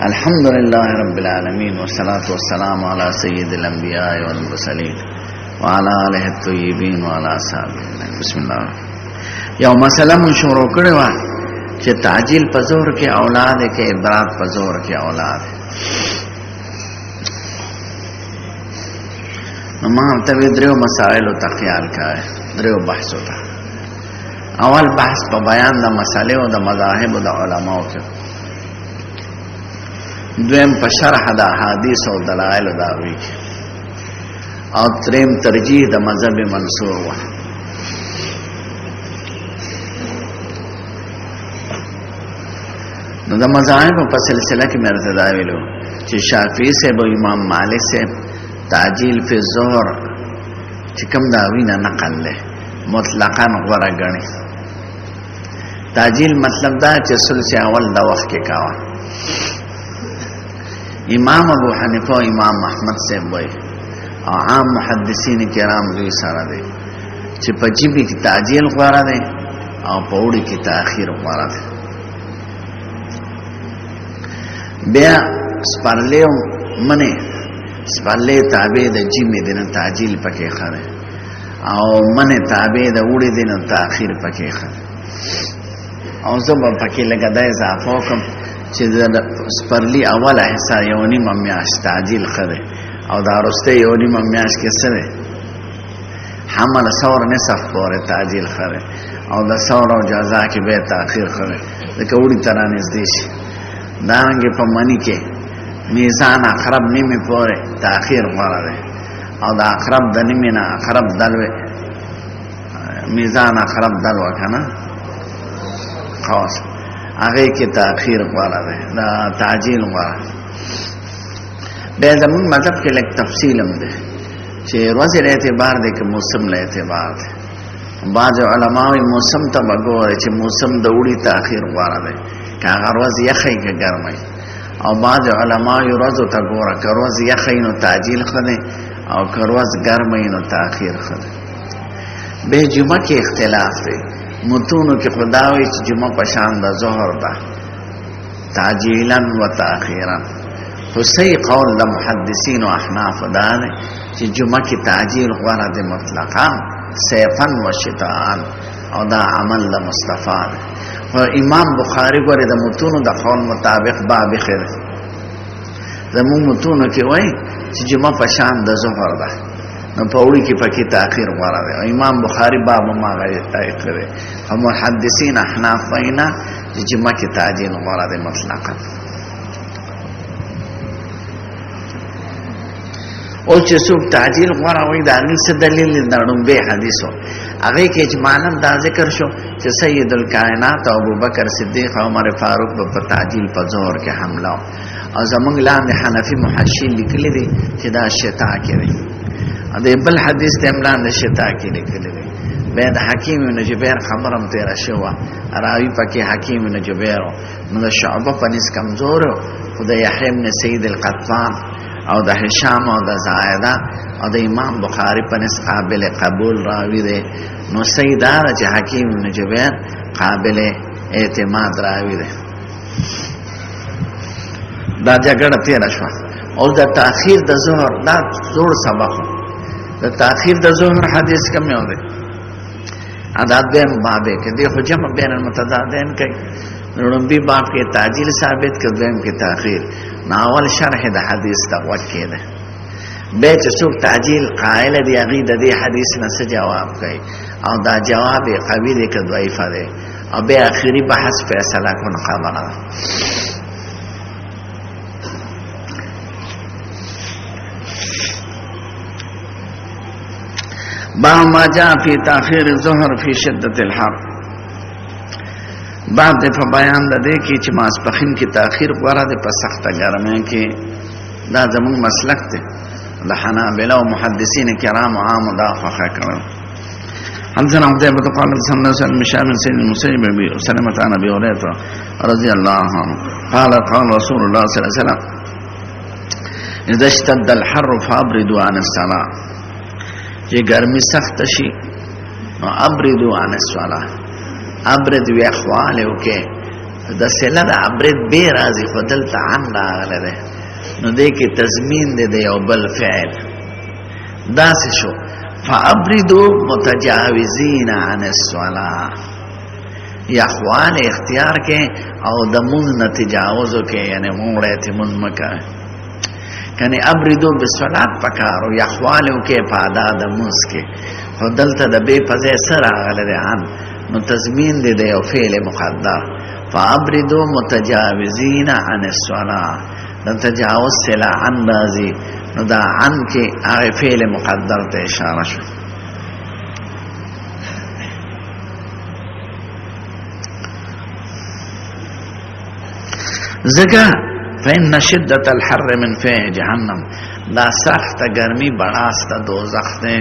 الحمد لله رب العالمين والصلاة والسلام على سيد الأنبياء والمرسلين وعلى آله الطيبين وعلى أصحابه بسم الله. یو مسئلہ من شروع کړی و چې تعجیل په زور کې اولاد کې ابراد په زور کې اولاد. ما ته دریو مسائل ته خیال کړه، دریو بحث وکړه. اول بحث په بیان د مسالې او د مذاهب او د علماو کې، دویم په شرح د احادیث او دلایل داوی کې، او دریم ترجیح د مذهب منصور و. نو د مذاهب په سلسله کې مرته دا ویلو چې شافعي صاحب او امام مالک صاحب تعجیل فی الظهر چې کوم داوی نه نقل له مطلقاً غوړه غني. تعجیل مطلب دا چې ثلث اول د وخت کې کاوه. امام ابو حنیفه او امام احمد صاحب وایي او عام محدثین کرام دوی سره دي چې په جیبی کې تعجیل غوړه ده او په وړي کې تاخير غوړه ده. بیا سپارلیو منه سپارلی تابع د جیمې دنه تعجیل پکې خره او منه تابع د وړي دنه تاخير پکې خره. او زه په پکې لګا د اضافه کوم چې د سپارلی اوله حصہ یو نیمه میاشت تعجیل خره او دا رسته یو نیمه میاشت کې سره حمل ثور نصف پورې تعجیل خره او د ثور او جزا کې به تاخير خره د کوړي ترانه نږدې شي. دانګه په منی کې میزان اقرب نیمه پورې تاخير غوړه ده او د اقرب د نیمه نه اقرب دلوي میزان اقرب دلو کنه خاص هغه کې تاخير غوړه ده دا تعجیل غوړه. به زمون مطلب کې لک تفصیل هم ده چې ورځې له اعتبار ده کې موسم له اعتبار ده. بعض علماء موسم ته وګوري چې موسم د وړي تاخير غوړه ده کاغه ورځ یخی کې ګرمي، او بعض علماء ورځ ته ګوره که ورځ یخی نو تعجیل خده او که ورځ ګرمي نو تاخير خده. به جمعه کې اختلاف دی، متونو کې خداوي چې جمعه په شان د ظهر ده تعجیلا و تاخيرا. خو صحیح قول د محدثین او احناف ده چې جمعه کې تعجیل غوړه ده مطلقاً صيفا و شتاء او دا عمل د مصطفی ده. امام بخاری ګوره د متونو د قول مطابق باب خیر زمو متونو کې وای چې جمعه په شان د ظهر ده نو په وړي کې پکې تاخير غوړه ده. امام بخاری باب ما غیر تایید کړي او محدثین احناف وینا چې جمعه کې تعجیل غوړه ده مطلقاً. او چې څوک تعجیل غوړه وای دا هیڅ دلیل نه ډومبه حدیثو هغه کې اجمالاً دا ذکر شو چې سید الکائنات او ابوبکر صدیق او عمر فاروق په تعجیل په ظهر کې حمله او زمونږ لاندې حنفي محشي لیکلي دي چې دا شتا کې دی. دا بل حدیث ته لاندې شتا کې لیکلي دي. به د حکیم بن جبیر خبرم تیر شو راوی پکې حکیم بن جبیر نو د شعبه په نس کمزور او د یحیی بن سید القطان او د هشام او د زائده او د امام بخاری په نس قابل قبول راوی دی. نو سیدار چې حکیم بن جبیر قابل اعتماد راوی دی. دا جګړه تیر شو او د تاخير د ظهر دا زور سبب د تاخير د ظهر حدیث کم یو دی. ادا دیم بابه کې دی خو جمع بین المتضادین کوي. نړمبي باب کې تعجیل ثابت کړم کې تاخير ناول شرح د حدیث تقوت کېده. به چې څوک تعجیل قائل دی هغه د دې حدیث نه څه جواب کوي او دا جواب قوی دی که ضعیف دی او به اخیری بحث فیصله کون خبره. باب ما جاء فی تاخیر الظهر فی شدت الحر. باب د په بیان د دې کې چې ماسپخین کې تاخير غوړه ده په سخته ګرمۍ کې. دا زموږ مسلک دی د حنابلة او محدثین کرام عام دا خوښه کړو. حدثنا عبدة قال سمعنا سلم شام سيد المسيب سلمة عن ابي هريرة رضي الله عنه قال قال رسول الله صلى الله عليه وسلم اذا اشتد الحر فابردوا عن الصلاة. چې ګرمي سخت شي نو ابردوا عن الصلاة ابرد وی اخواله وکي د سله د عبرت به راځي خو دلته عن راغله ده نو دې کې تضمین دی د یو بل فعل داسې شو فابردوا متجاوزین عن الصلاه یخوال اختیار کې او د مونږ نه تجاوز کې یعنی موړې ته مونږ مکه کنه ابردوا بالصلاه پکارو یخوال کې پادا د مونږ کې خو دلته د به پځه سره راغله عن نو تضمین دی د یو فعل مقدر فابردوا متجاوزین عن الصلاه د تجاوز سلا عن راضی نو دا عن کې هغه فعل مقدر ته اشاره شو زکا فإن شدة الحر من فیح جهنم دا سخت گرمی بڑاست دوزخ دے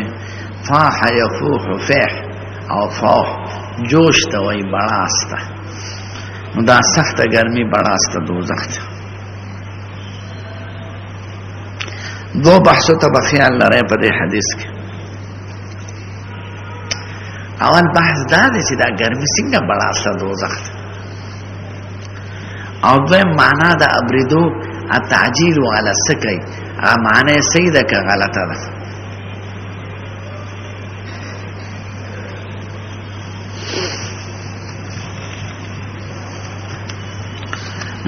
فاح یفوح فیح او فوح جوش توی بڑاست دا سخت گرمی بڑاست دوزخ دے دو بحثو تبا خیال لرے پا دے حدیث کے اول بحث دا دے چی دا گرمی سنگا بڑاست دوزخ دے او دویم معنا دا ابردو التعجیل علی السکی معنی سیده که غلطه ده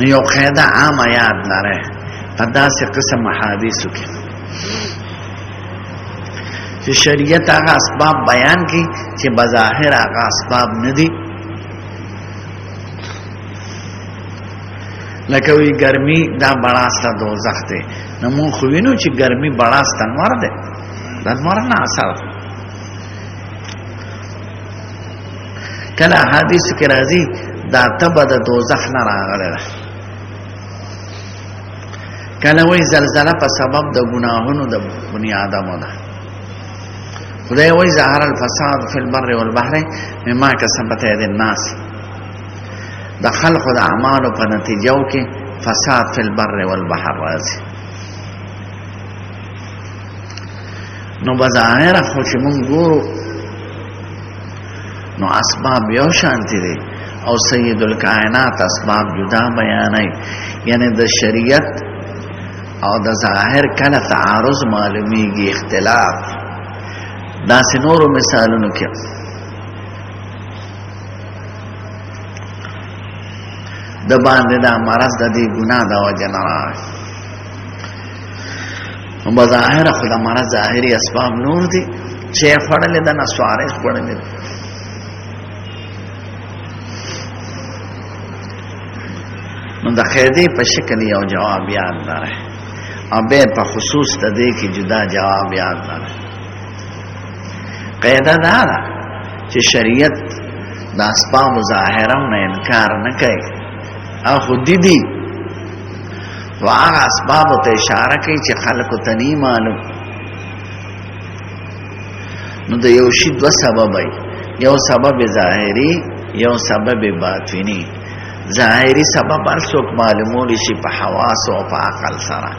یو قیده عام یاد لره پا داسی قسم حدیثو که چه شریعت آغا اسباب بیان کی چه بظاہر آغا اسباب ندی لکوی گرمی دا بڑاستا دوزخ دے نمون خوینو چی گرمی بڑاستا انوار دے دا انوار نا اثر کلا حدیثو کی رازی دا تبا دا دوزخ نا راغلے دا کلا وی زلزلہ پا سبب دا گناہونو دا بنی آدمو دا خدای وی ظهر الفساد فی البر والبحر مما کسبت ید الناس دا خلق دا اعمالو پا نتیجو کې فساد فی البر والبحر رازی نو بظاہر خوش من گورو نو اسباب یو شانتی دی او سید الکائنات اسباب جدا بیانی یعنی دا شریعت او دا ظاہر کل تعارض معلومیگی اختلاف دا سنورو مثالونو کیا د باندې دا مرض د دې ګناه دا وجنه او بظاهر خو دا مرض ظاهري اسباب نور دي چې خړلې د نسوارې خړلې نو د خېدې په شکل یو جواب یاد لري او به په خصوص د دې کې جدا جواب یاد لري قاعده دا ده چې شریعت د اسباب ظاهره نه انکار نه کوي او خودی دی و آغا اسبابو تا اشاره کئی چه خلقو تنی معلوم نو دا یوشی دو سببی یو سبب ظاہری یو سبب باطنی ظاہری سبب ارسوک معلومولی شی پا حواس و پا عقل سرا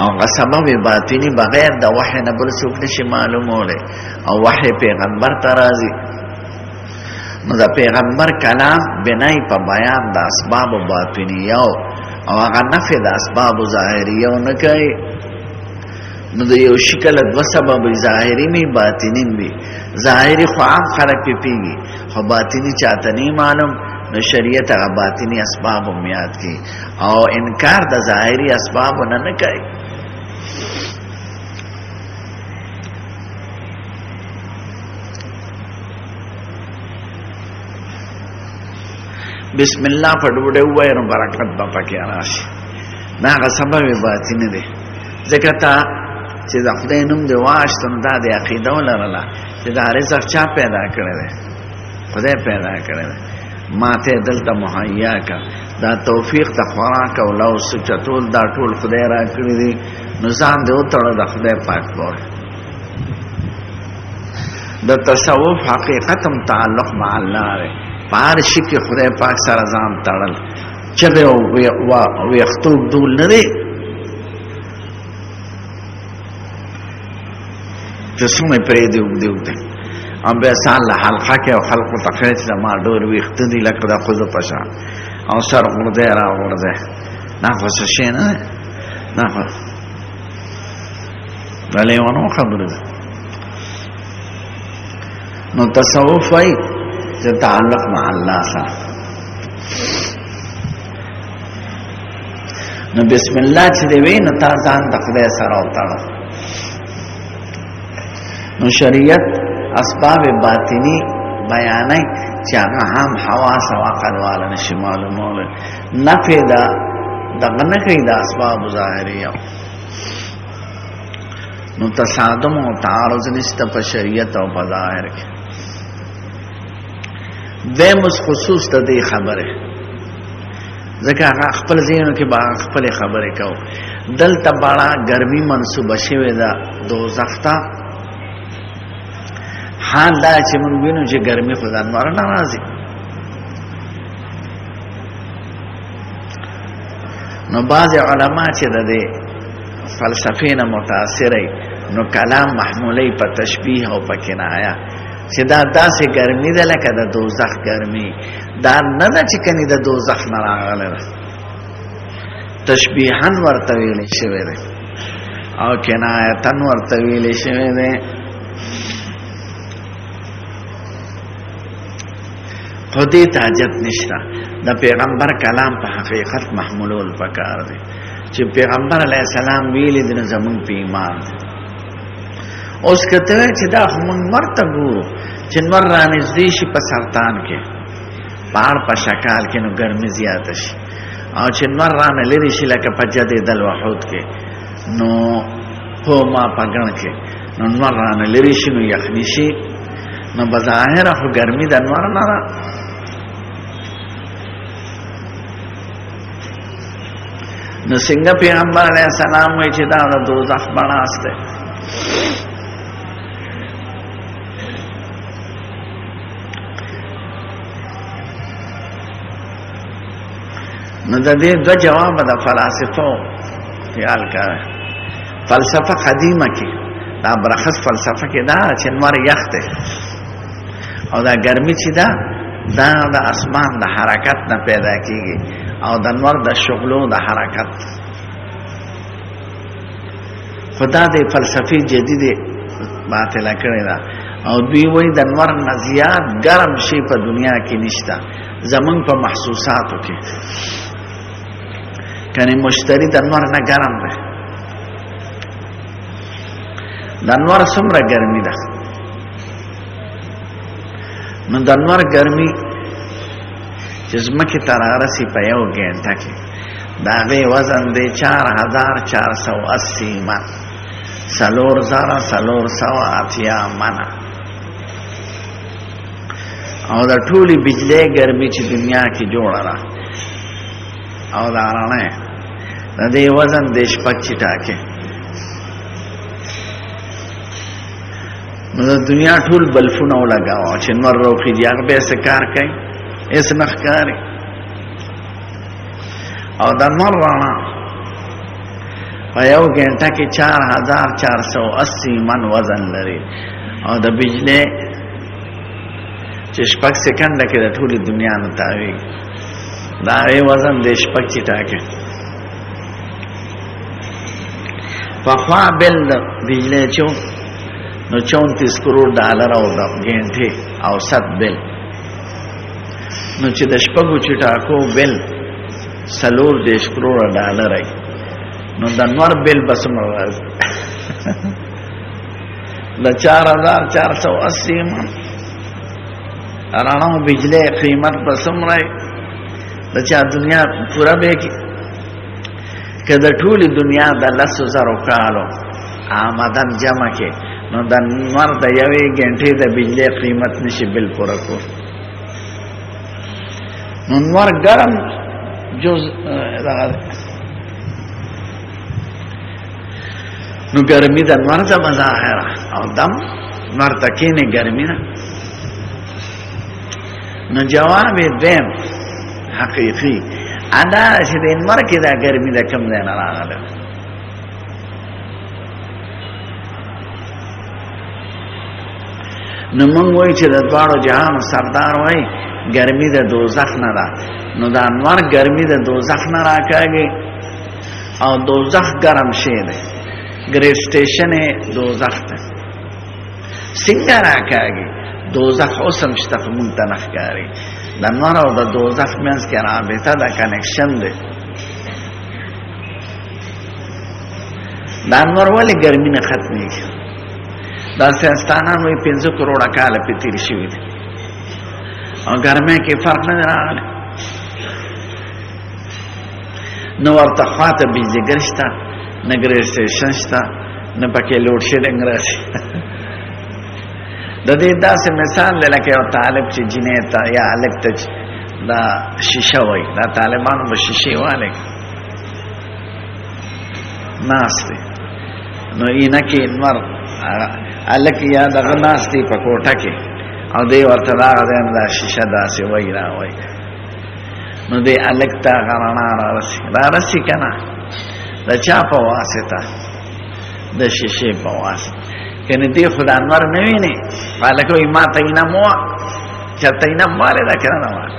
او سبب باطنی بغیر دا وحی نبل سوک نشی معلومولی او وحی پیغمبر ترازی نو دا پیغمبر کلام بنای په بیان د اسباب باطنیو او هغه نفي د اسباب ظاهریو نه کوي نو د یو شکل د سبب ظاهری می باطنی می ظاهری خو عام خلق پیږي خو باطنی چاته نه معلوم نو شریعت هغه باطنی اسباب میاد کی او انکار د ظاهری اسباب نه کوي بسم الله په ډوډۍ وایو برکت به پکې راشي دا هغه سبب باطنی دی ځکه ته چې د خدای نوم دی واشته نو دا د عقیده ولرله چې دا رزق چا پیدا کړی دی خدای پیدا کړی دی ماته دلته مهیا کا دا توفیق د خوراک او لوس چتول دا ټول خدای را کړی دی نو ځان دې وتړه د خدای پاک پور د تصوف حقیقتم تعلق مع الله دی پار شکی خدای پاک سره ځان تړل چغه او یختوب دول نه دی چې څومره پرې دی وګدي ام به سال حلقه کې او خلق تخریج ما ډور ویخت دي لکه د خود پشا او سر ورده را ورده نه خو شي نه نه ولې ونه خبره نو تصوف وای چې تعلق مع الله سره نو بسم الله چې دی وی نو تا ځان د خدای سره وتاړه نو شریعت اسباب باطنی بیانای چې هغه هم حواس او عقل والا نشي معلومول نفي دا دغه نه کوي د اسباب ظاهریه نو تصادم او تعارض نشته په شریعت او په ظاهر کې دمس خصوص ته دی خبره ځکه هغه خپل ذهن کې با خپل خبره کو دلته باړه ګرمي منسوبه شوی دا دوزخ ته حال دا چې موږ وینو چې ګرمي خو ځان ور نه راځي نو بعض علما چې د فلسفې نه متاثر نو کلام محمولي په تشبیه او په کنایه چې دا داسې ګرمي ده لکه د دوزخ ګرمي دا نه ده چې کني د دوزخ نه راغله تشبیحا ورته ویل شوی دی او کنایتن ورته ویل شوی دی خودی تاجت نشتا د پیغمبر کلام په حقیقت محمولول پکار دی چې پیغمبر علیه السلام ویلی د زمون په ایمان اوس کته چې دا موږ مرته ګورو چې نور رانږدې شي په سرطان کې پاړ په شکال کې نو ګرمي زیات شي او چې نور رانه لري شي لکه په جدي دل وحود کې نو په ما پګړ کې نو نور رانه لري شي نو یخني شي نو بظاهر خو ګرمي د نور نه را نو څنګه پیغمبر علیه السلام وایي چې دا د دوزخ بناسته نو د دې دو جواب د فلسفو خیال کړه فلسفه قدیمه کې دا برخص فلسفه کې دا چې نور یخته او دا ګرمي چې دا د اسمان د حرکت نه پیدا کیږي او د نور د شغلو د حرکت خدا د فلسفي جدید باطل کړی دا او دوی وایي د نور نه زیات ګرم شي په دنیا کې نشته زمون په محسوساتو کې کني مشتری د نور نه ګرم دی د نور څومره ګرمي ده نو د نور ګرمي چې زمکه ترارسي په یو ګنټه کې دا به وزن دی 4480 من سلور زارا سلور سوا اتیا من او دا ټولي بجلی ګرمي چې دنیا کې جوړه را او دا رانه د دې وزن د شپږ چټاکه نو د دنیا ټول بلفونه ولګاو چې نور روخي دی هغه به څه کار کوي اس نخکاری او د نور رانا په یو ګنټه کې 4480 من وزن لري او د بجلی چې شپږ سکند کې د ټولي دنیا نه تاوي دا یې وزن د شپږ چټاکه په خوا بل د بجلی چو نو 34 کروڑ ډالر او د ګنټه او 7 بل نو چې د شپږو چټاکو بل سلور 10 کروڑ ډالر ای نو د نور بل بسم راځي د 4480 من رانو بجلی قیمت بسم راځي د چا دنیا پورا به کې کله ټولي دنیا د 100,000 کالو آمدن جمع کې نو د نور د یوې غنټې د بجلی قیمت نشي بل پورا کو نو نور ګرم جز نو ګرمي د نور د مظاهره او دم نور تکینه ګرمي نه نو جواب دیم حقیقی ادا چې د نور کې دا ګرمي د کم نه راغله نو مونږ وایو چې د دواړو جهانو سردار وای ګرمي د دوزخ نه ده. نو د انوار ګرمي د دوزخ نه راکاږي او دوزخ ګرم شي دی، ګریډ سټیشن دوزخ ته څنګه راکاږي؟ دوزخ اوسم شته مونږ ته نه ښکاري. د انوار او د دوزخ منځ کې رابطه ده، کنیکشن دی. د انوار ولې ګرمي نه ختمېږي؟ دا ساینسدانان وایي 5 کروڑه کاله پې تېر شوي دي او ګرمۍ کې فرق نه دی راغلی. نه ورته خواته بجلیګر شته، نه ګریډ سټیشن شته، نه پکې لوډ شیډینګ راشي. د دې داسې مثال دی لکه یو طالب چې جنۍ ته یا هلک ته دا شیشه وایي، دا طالبانو به شیشې والی ناست دی، نو اینکې نور هلک یا دغه ناست دی په کوټه کې او دی ورته دغه ځای نه دا شیشه داسې وایي را وایي، نو دی هلک ته هغه رڼا رارسي که نه؟ د چا په واسطه؟ د شیشې په واسطه. کنه دی خو د انور نه ویني، هلک وایي ما ته اینم ووه، چېرته اینم والې ده که نه والې؟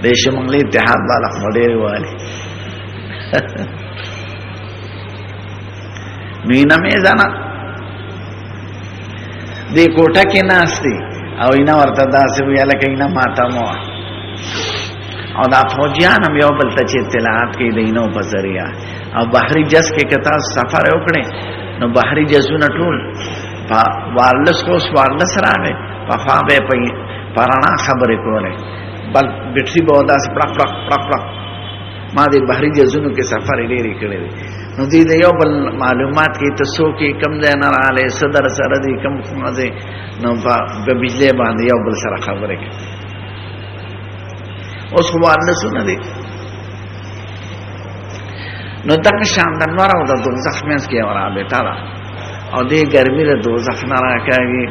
د شمالي اتحاد والا خو ډېرې والي. نو اینم یې ځنه دی کوټه کې ناست دی او اینه ورته داسې وایي هلکه اینه ما ته مه ووه. او دا فوجیان هم یو بل ته چې اطلاعات کوي د اینو په ذریعه. او بحري جز کې که تاسو سفر وکړئ نو بحري جزونه ټول په وارلس خو اوس وارلس راغی، پخوا به یې په رڼا خبرې کولې، بل بټري به داسې پړق پړق پړق پړق. ما د بحري جزونو کې سفر ډېرې کړی دی. نو دوی د یو بل معلومات کوي ته څوک یې، کوم ځای نه راغلی، څه در سره دی، کوم خونه دی، نو په بجلۍ باندې یو بل سره خبرې کوي. اوس خو وارلسونه دي. نو دغه شان د انوار او د دوزخ منځ کې یوه رابطه ده او دې ګرمي د دوزخ نه راکاږي.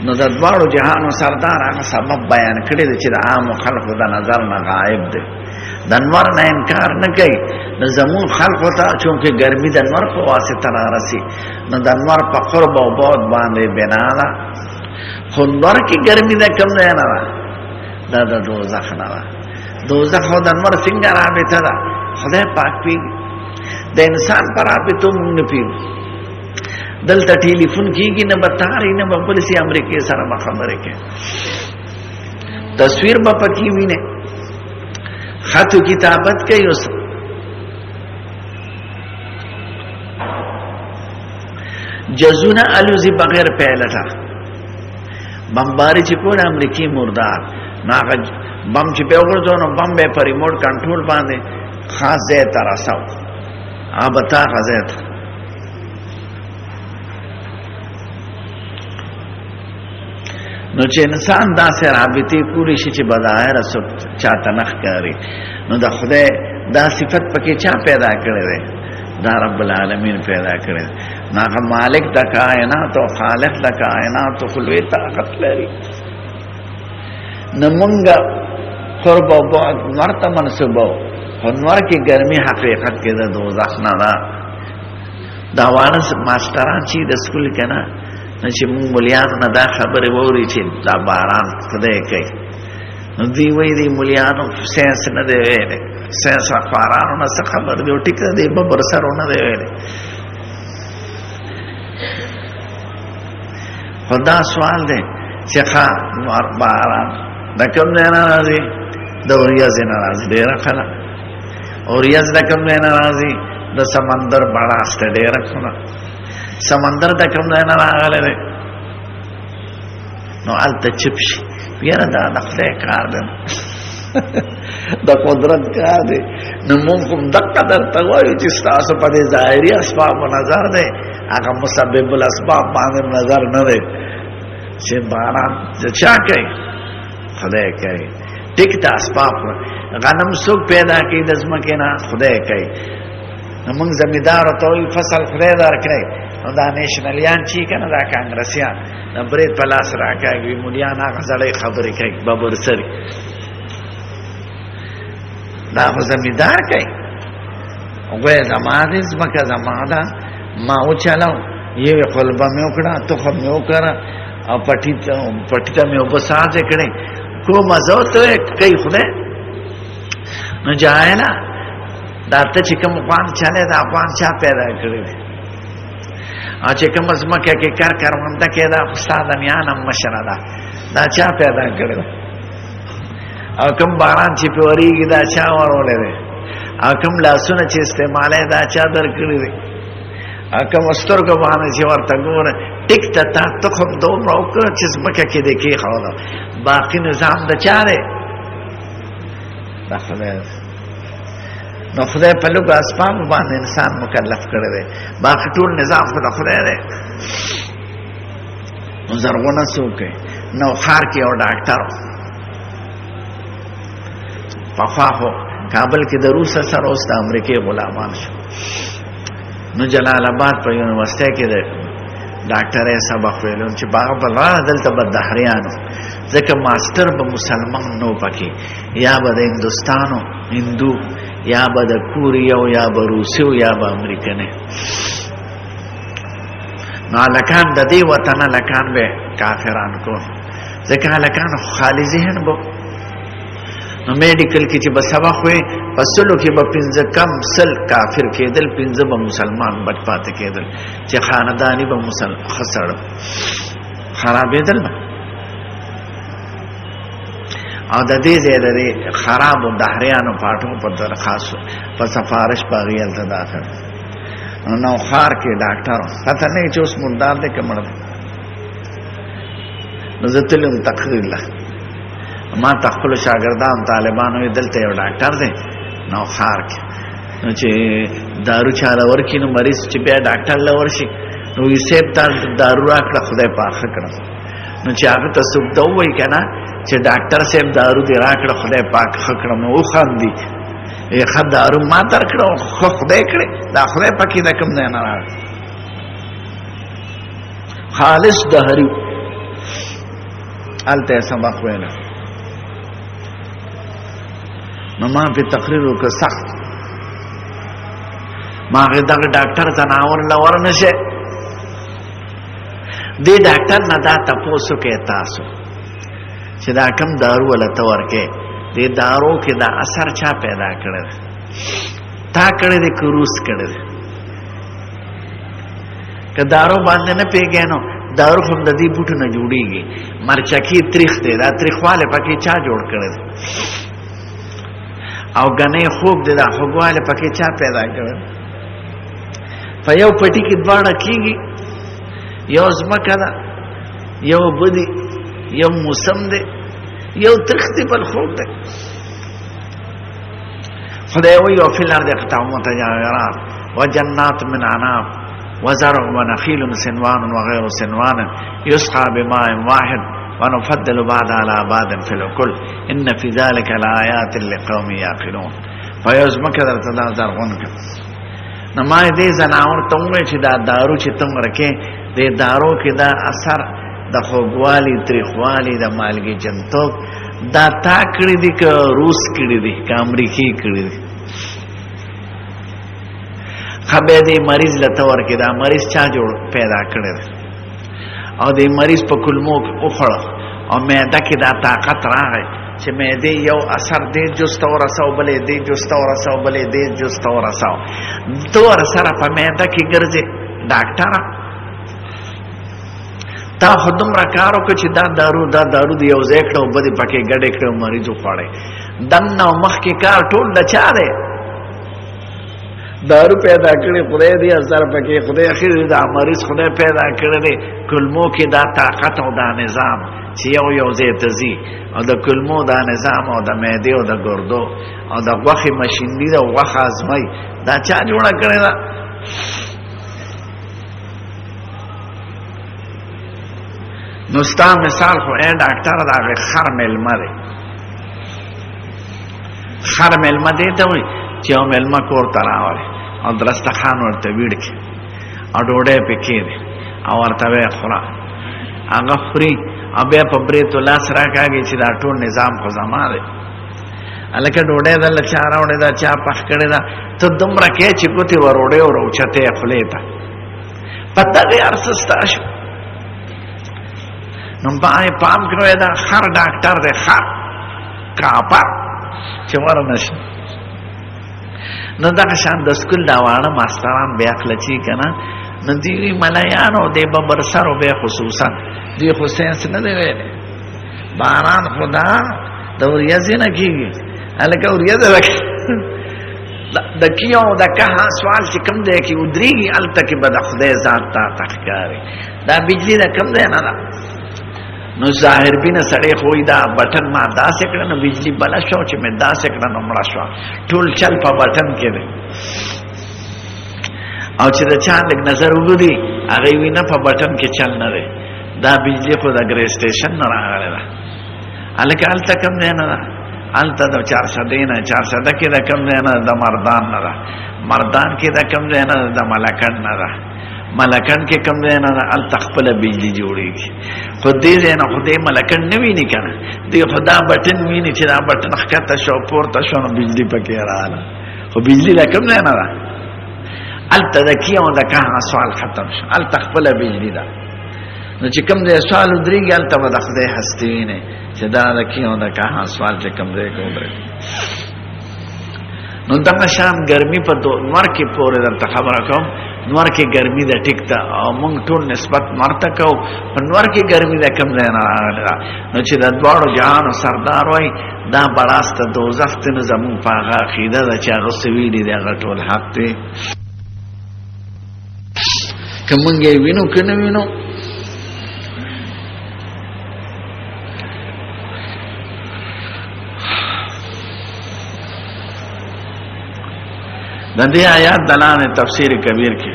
نو د دواړو جهانو سردار هغه سبب بیان کړی دی چې د عامو خلقو د نظر نه غایب دی. د انوار نه انکار نه کوي، نو زمون خلقو ته چونکې ګرمي د انوار په واسطه رارسي، نو د انوار په قرب او بعد باندې بنا ده. خو انوار کې ګرمي د کوم ځای نه ده؟ دا د دوزخ نه ده. دوزخ او د انوار څنګه رابطه ده؟ خدای پاک پیږي. د انسان پر رابطو مونږ نه پیږو. دلته ټیلیفون کېږي، نه به تاري، نه به بل سي امریکې سره به خبرې کوي، تصویر به پکې وینې، خط و کتابت کوي. اوس جزونه الوزي بغیر پیلټه بمباري چې کول امریکې مردار ناغه بم چې په وګرځو نو بم به په ریموټ کنټرول باندې خاص ځای ته راساو، آبتا غځای ته. نو چې انسان داسې رابطې کولی شي چې بظاهره څوک چاته نه ښکاري، نو د خدای دا صفت پکې چا پیدا کړی دی؟ دا رب العالمین پیدا کړی دی. نو هغه مالک د کائنات او خالق د کائنات خو لوی طاقت لري. نو مونږ قرب او بعد نور ته منسوبو، خو نور کې ګرمي حقیقت کې د دوزخ نه ده. دا وارث ماستران چې د سکول کې نه چې مونږ ملیانو نه دا خبرې ووري چې دا باران خدای کوي، نو دوی وایي دی ملیانو ساینس نه دی ویلی، ساینس اخبارانو نه څه خبر دی، او ټیک دی ببر سرو نه دی ویلی. خو دا سوال دی چې ښه باران د کوم ځای نه راځي؟ د وریځې نه راځي ډېره کله. وریځ د کوم ځای نه راځي؟ د سمندر بړاست ډېره کله. سمندر د کوم ځای نه راغلی دی؟ نو هلته چپ شي، یاره دا د خدای کار دی، د قدرت کار دی. نو مونږ هم دقه درته وایو چې ستاسو په دې ظاهري اسبابو نظر دی، هغه مسبب الاسباب باندې نظر نه دی چې باران چا کوي؟ خدای کوي. ټیک ته اسباب غنم څوک پیدا کوي د ځمکې نه؟ خدای کوي. نو موږ زمیندارو ته وایو فصل خدای درکوي، نو دا نیشنلیان چې که نه دا کانګرسیان د برید په لاس راکاږي، مولیان هغه زړې خبرې کوي ببر سري، دا خو زمیندار کوي. وایي زما دې ځمکه زما ده، ما وچلو، یوې خلبه مې وکړه، تخم مې وکړه او پټی ته مې وبساځه کړي کو مزو ته کوي خدای نو جاهلا دا ته چې کوم افغان چاله دا افغان چا پیدا کړی ا چې کوم ازمکه کې کار کارونده کې دا استاد میان مشره دا چا پیدا کړی او کوم باران چې پوريږي دا چا ورولې او کوم لاسونه چې استعماله دا چا درکړي دي او کوم سترګو باندې چې ورته ګوره ټیک ته ته خو دوه راوکړه چې ځمکه کې د کې خاله باقي نظام د چا دی دا خدای نو خدای په لوګ اسباب باندې انسان مکلف کړی دی باقي ټول نظام خو د خدای دی نو زرغونه څوک نو خار کې یو ډاکټر پخوا کابل کې د روس سره اوس د امریکای غلامان شو نو جلال آباد په یونیورسيټي کې د ډاکټر سبق ویلو چې باغ بلوا دلته به دهریانو ځکه ماستر به مسلمان نو پکې یا به د هندستانو هندو یا به د کوریو یا به روسیو یا به امریکنه نو لکان د دې وطن لکان به کافران کو ځکه لکان خالی ذهن بو نو میډیکل کې چې به سبق وي پسلو کې به پنځه کم سل کافر کېدل پنځه به مسلمان بچ پاتې کېدل چې خاندانی به مسلمان خسر خرابېدل او د دې زیاده خراب او دهریانو پاټو په درخواست په سفارش باغیل ته داخل نو خار کې ډاکټر پته نه چې اوس مردار دې کمړ نو زتلم تقریر له ما تخپل شاګردان طالبانو دلته یو ډاکټر دی نو خار کې نو چې دارو چاله ورکی نو مریض چې بیا ډاکټر لور شي نو یې سیب تر دارو راکړه خدای پاک کړم نو چې هغه ته څوک دا وایي کنه چې ډاکټر صاحب دارو دې راکړه خدای پاک کړم نو خاندي یې خد دارو ما تر کړو خو خدای کړي دا خدای پاکي دا کوم نه راځي خالص دهري الته سبق ویل نو ما په تقریر وکړ سخت ما غدا ډاکټر زناور لور نشه دې ډاکټر نه دا تاسو کې تاسو چې دا کم دارو ولته ورکه دې دارو کې دا اثر چا پیدا کړل تا کړې دې کروس کړل که دارو باندې نه پیګنو دارو هم د دې بوټو نه جوړیږي مرچکی تریخ دې دا تریخواله پکې چا جوړ کړل او غنې خوب دې دا خوګواله پکې چا پیدا کړل په یو پټي کې دواړه کیږي یو زمکه ده یو بدی یو موسم ده یو ترختی بل خوب ده خدای وی او فی الارض قطع متجاورات وجنات من عناب وزرع ونخيل سنوان وغير سنوان يسقى بماء واحد ونفضل بعض على بعض في الكل ان في ذلك لآيات لقوم يعقلون فیزمک در تدا زرغون کړ نما دې زناور ته وې چې دا دارو چې تم ورکه دې دارو کې دا اثر د خوګوالي تریخوالي د مالګي جنتوب دا تا کړی دي ک روس کړی دي ک امریکای کړی دي خبر دې مریض لته ورکه دا مریض چا جوړ پیدا کړی او دې مریض په کلمو او خړ او معده کې دا طاقت راغی چې معده یو اثر دې جوستو رساو بلې دې جوستو رساو بلې دې جوستو رساو تور سره په معده کې ګرځي ډاکټر تا خدوم را کارو که چې دا دارو دی یو ځای کړو بده پکې ګډې کړو مریضو خوړې دنه مخ کې کار ټول د چا دی دارو پیدا کړی خدای دې اثر پکې خدای اخر دا مریض خدای پیدا کړی دی کلمو کې دا طاقت او دا نظام چې یو ځای ته ځي او د کلمو دا نظام او د معده او د ګردو او د غوښې ماشینری او غوښه ازمای دا چا جوړ کړی دا نو ستا مثال خو اے ډاکټر دا خر ملمه دی خر ملمه دی ته وي چې یو ملمه کور ته راوړي او درستخان ورته ویړ کړي او ډوډۍ پکې دی او ورته ویې خوره هغه خوري او بیا په برېتو لاس راکاږي چې دا ټول نظام خو زما دی هلکه ډوډۍ دله چا راوړې ده چا پخ کړې ده ته دومره کې چې ګوتې وروړې او راوچتې خولې ته په دغې هر څه ستا شو باندې پام کړو دا خر ډاکټر دی خر کاپر چې ورنشي نو دا شان د سکول دا واړه ماستران بیا کلچی کنه نو دی ملایانو دی ببر سرو به خصوصا دی حسین نه دی ویل باران خدا د ورځې نه کیږي الکه ورځې لکه د کیو د که سوال چې کوم دی کی ودریږي الته کې بد خدای ذات تا تخکاری دا بجلی دا کوم دی نه نو ظاهر بینه سړی خوې دا بٹن ما داسې کړه نو بجلی بلا شو چې مې داسې کړه نو مړه شو ټول چل په بٹن کې دی او چې د چا لږ نظر وګوري هغه وینه په بٹن کې چل نه دی دا بجلی خو د ګری سټیشن نه راغلی ده الکه الته کوم دی نه ده الته د 400 نه 400 کې د کوم دی نه د مردان نه ده مردان کې د کوم دی نه د ملکن نه ده ملکن کې کم دی نه ال تخپل بجلی جوړیږي خو دې نه خدای ملکن نه ویني کنه دې خدا بٹن ویني چې دا بٹن ښکته شو پورته شو نو بجلی پکې رااله خو بجلی لا کم نه نه ال تذکیه او د که سوال ختم شو ال تخپل بجلی دا نو چې کم دی سوال درېږي ال ته د خدای هستی نه چې دا د کیو د که سوال چې کم دی کوي نو دا شام ګرمي په نور کې پورې درته خبره کوم نور کې ګرمي د ټیک ته او مونږ ټول نسبت مرته کو په نور کې ګرمي د کم نه راغله نو چې د دواړو جهان سردار وای دا بڑاسته دوزخ ته زمون په عقیده د چا غسوی دي د غټول حق ته کومږه وینو کنه وینو د دې آیات دلانه تفسیر کبیر کې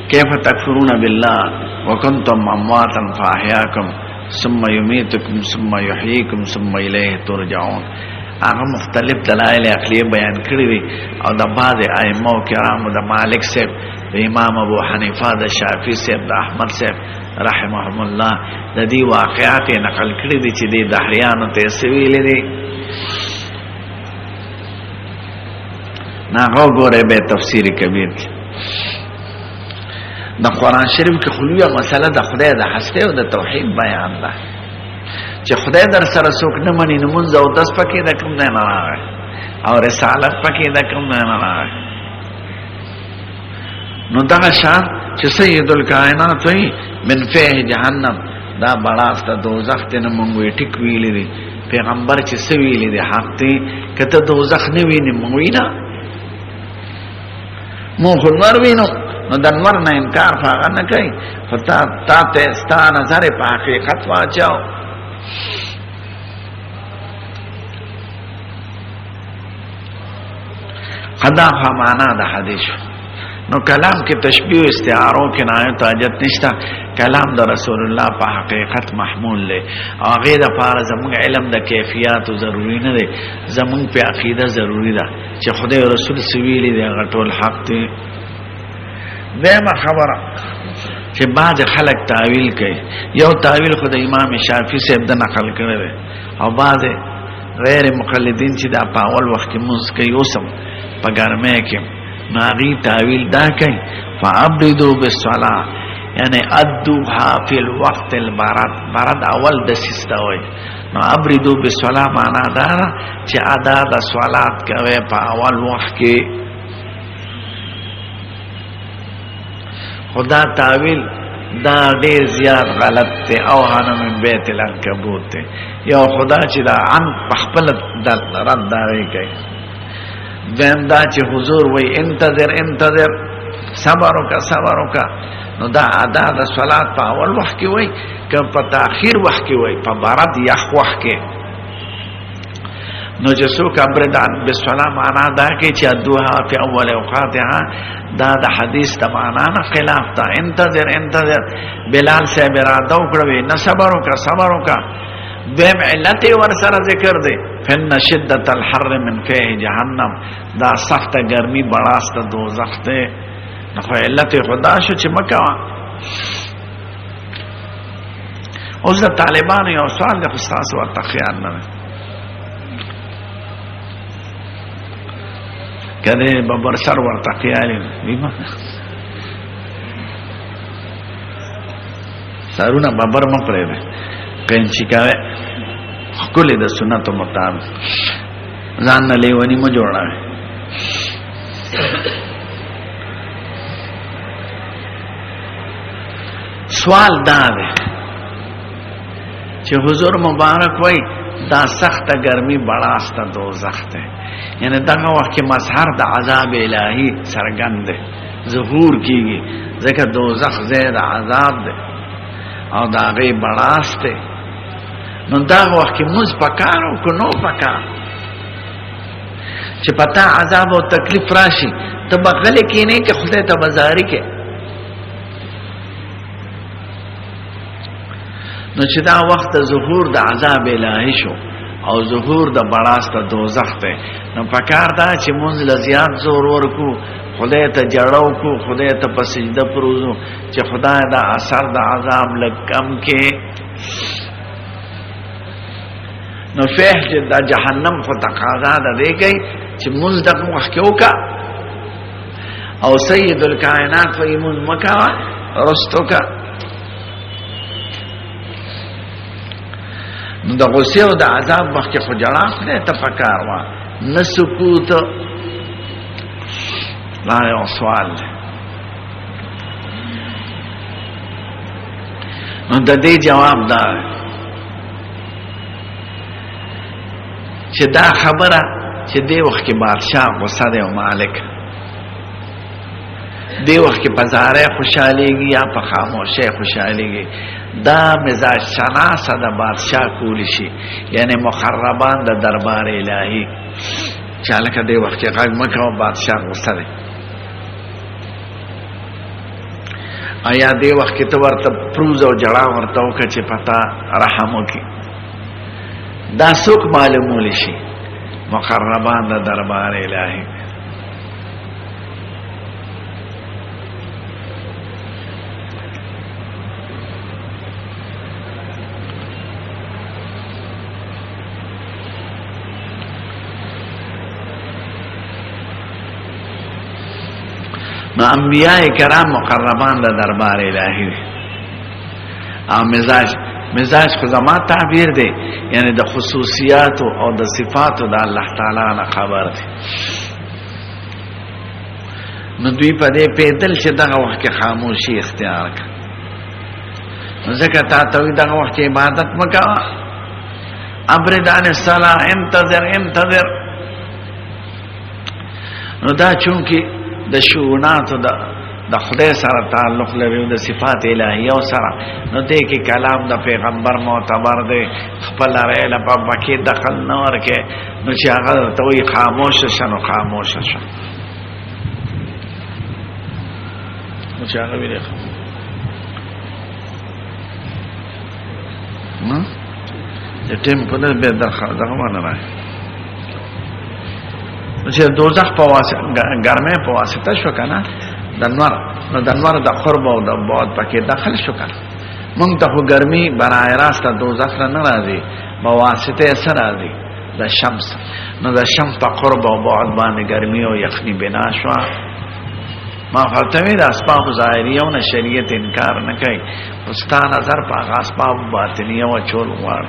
کیف تکفرون بالله وکنتم امواتا فاحیاکم ثم یمیتکم ثم یحییکم ثم الیه ترجعون هغه مختلف دلایل عقلیه بیان کړی دي او د بعض ائمه کرام د مالک صاحب د امام ابو حنیفه د شافعی صاحب د احمد صاحب رحمهم الله د دې واقعات نقل کړی دي چې د دهریانو ته سویل دي نا غو گوره بے تفسیر کبیر کی دا قرآن شریف کی خلویہ مسئلہ دا خدای دا حستے و دا توحید بیان دا چه خدای در سر سوک نمانی نمونز او دس پکی دا کم دینا راگه او رسالت پکی دا کم دینا راگه نو دا شان چه سید الکائنات ہوئی من فیح جہنم دا بڑاست دوزخ تینا منگوی ٹک ویلی دی پیغمبر چه سویلی دی حق تی کتا دوزخ نوینی منگوی نا مو خو نور وینو نو د نور نه انکار فاغه نه کوي فتا ته ستا نظر په حقیقت واچاو قدا معنا د حدیث نو کلام کې تشبیه استعارو کې نه حاجت نشته کلام د رسول الله په حقیقت محمول له هغه د پاره زموږ علم د کیفیت ضروری نه دی زموږ په عقیده ضروری ده چې خدای او رسول سویلی دی غټول حق دی دغه خبره چې بعض خلک تعویل کوي یو تعویل خدای امام شافعی صاحب د نقل کړی او بعض غیر مقلدین چې د اول وخت کې مونږ کوي اوسم په ګرمه کې ناغي تعویل دا کوي فابردوا بالصلاه یعنی ادوها فی الوقت البرد برد اول د سیستوي نو ابردوا بالصلاه معنا دا چې ادا د صلات کوي په اول وخت کې خدا تعویل دا ډیر زیات غلط ته او هانه من بیت العنکبوت ته یو خدا چې دا عن خپل د رد داوي کوي دیم دا چې حضور وی انتظر انتظر صبر وکا نو دا ادا د صلات په اول وخت کې وای که په تاخير وخت کې وای په برد یخ وخت کې نو چې څوک ابردان بالصلاه معنا دا کې چې ادوها په اول اوقاتها دا د حدیث د معنا نه خلاف تا انتظر انتظر بلال صاحب را دا وکړوي نه صبر وکا دیم علت ور سره ذکر دی فن شدت الحر من فيه جهنم دا سخت گرمی بڑاست دوزخ ته نو علت خدا شو چې مکه اوس د طالبانو یو سوال د استاد ورته خیال نه کله ببر سر ورته خیال نیمه سرونه ببر م پرې کینچی کوي خپل د سنت مطابق ځان نه لیونی مو جوړاوي. سوال دا دی چې حضور مبارک وای دا سخت ګرمي بڑاست دوزخ ته، یعنی دغه وخت کې مظهر د عذاب الهی سرګند ظهور کیږي، ځکه دوزخ زید عذاب ده او دا غي بڑاست. نو دغه وخت کې موږ پکارو کو نو پکار چې پتا عذاب او تکلیف راشي ته بغل کې نه کې خدای ته بازاري کې. نو چې دا وخت ظهور د عذاب الهی شو او ظهور د بڑاست دوزخ ته، نو پکار دا چې مونږ لزیات زور ورکو، خدای ته جړاو کو، خدای ته په سجده پروزو چې خدای دا اثر د عذاب لکم کې. نو فیح چې دا جهنم خو تقاضا ده دی کوي چې مونږ دغه وخت کې وکا او سید الکائنات و ایمون مکا رستو کا. نو د غصه او د عذاب مخکې خو جړا خدای ته پکار وا نه سکوت. لا یو سوال نو د دې جواب دا چې دا خبره چې دی وخت کې بادشاہ غصه دی او مالک دی وخت کې بازارې خوشاليږي یا په خاموشه خوشاليږي، دا مزاج شناسه د بادشاہ کولی شي، یعنی مخربان د دربار الهی چالکه دی وخت کې غږ مکو بادشاہ غصه دی. آیا دی وخت کې ته ورته پروز او جړا ورته وکړه چې پتا رحم وکي، دا څوک معلومول شي؟ مخربان د دربار الهی. نو انبیاء کرام مقربان د دربار الهی او مزاج خو زما تعبیر دی، یعنی د خصوصیات او د صفات د الله تعالی نه خبر دی. نو دوی په دې پیدل چې دغه وخت کې خاموشي اختیار کړه، ځکه تا ته دغه وخت کې عبادت وکړه، ابردان الصلاه انتظر. نو دا چونکی د شؤونات د خدای سره تعلق لري او د صفات الهیه سره، نو دې کې کلام د پیغمبر معتبر دی، خپل رایله په بکی دخل نه ورکه. نو چې هغه ته وي خاموش شنو خاموش شه، نو چې هغه ویل نو د ټیم په دې به دغه ونه راځي چې دوزخ په واسطه ګرمه په واسطه شو کنه د نور، نو د نور د قرب او د بعد پکې داخل شو کنه. مونږ ته ګرمي برای راست دوزخ نه راځي، په واسطه سره راځي د شمس. نو د شمس په قرب او بعد باندې ګرمي او یخني بنا شو. ما فرتوی د اسباب ظاهریه او شریعت انکار نه کوي، استاد نظر په اسباب باطنیه او چول وړ.